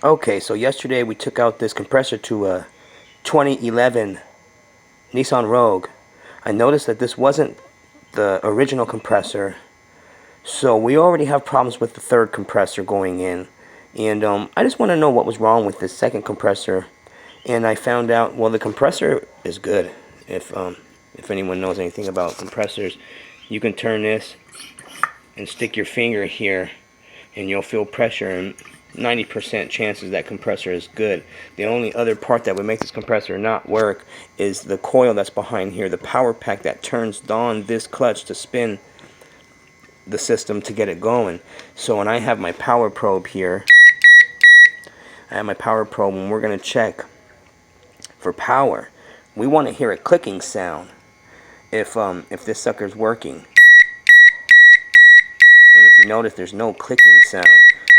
Okay, so yesterday we took out this compressor to a 2011 Nissan Rogue. I noticed that this wasn't the original compressor, so we already have problems with the third compressor going in. And I just want to know what was wrong with this second compressor. And I found out, well, the compressor is good. If anyone knows anything about compressors, you can turn this and stick your finger here and you'll feel pressure, and 90% chances that compressor is good. The only other part that would make this compressor not work is the coil that's behind here, the power pack that turns on this clutch to spin the system to get it going. So when I have my power probe here, and we're going to check for power, we want to hear a clicking sound if this sucker's working. And if you notice, there's no clicking sound.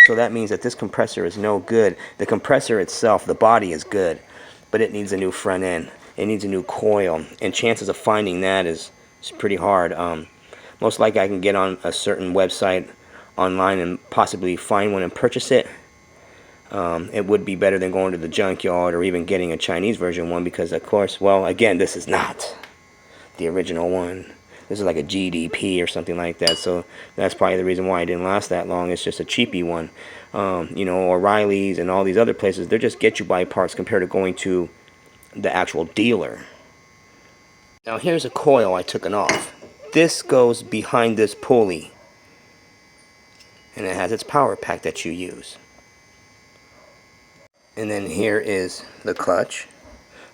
So that means that this compressor is no good. The compressor itself, the body is good, but it needs a new front end. It needs a new coil, and chances of finding that is pretty hard. Most likely I can get on a certain website online and possibly find one and purchase it. It would be better than going to the junkyard or even getting a Chinese version one, because of course, well, again, this is not the original one. This is like a GDP or something like that, so that's probably the reason why it didn't last that long. It's just a cheapy one. You know, O'Reilly's and all these other places, they just get you buy parts compared to going to the actual dealer. Now here's a coil I took it off. This goes behind this pulley, and it has its power pack that you use. And then here is the clutch.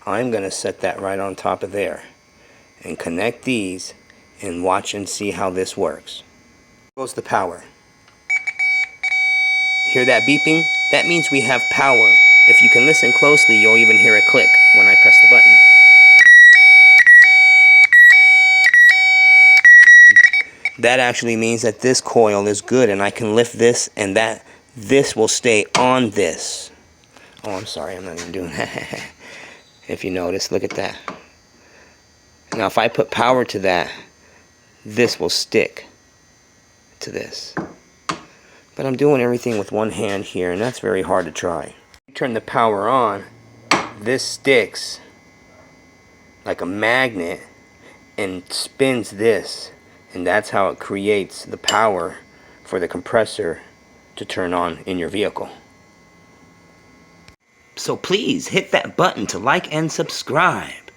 I'm going to set that right on top of there and connect these and watch and see how this works. Goes the power. Hear that beeping? That means we have power. If you can listen closely, you'll even hear a click when I press the button. That actually means that this coil is good, and I can lift this and this will stay on this. Oh, I'm sorry, I'm not even doing that. If you notice, look at that. Now if I put power to that, this will stick to this. But I'm doing everything with one hand here, and that's very hard to try. Turn the power on, this sticks like a magnet and spins this, and that's how it creates the power for the compressor to turn on in your vehicle. So please hit that button to like and subscribe.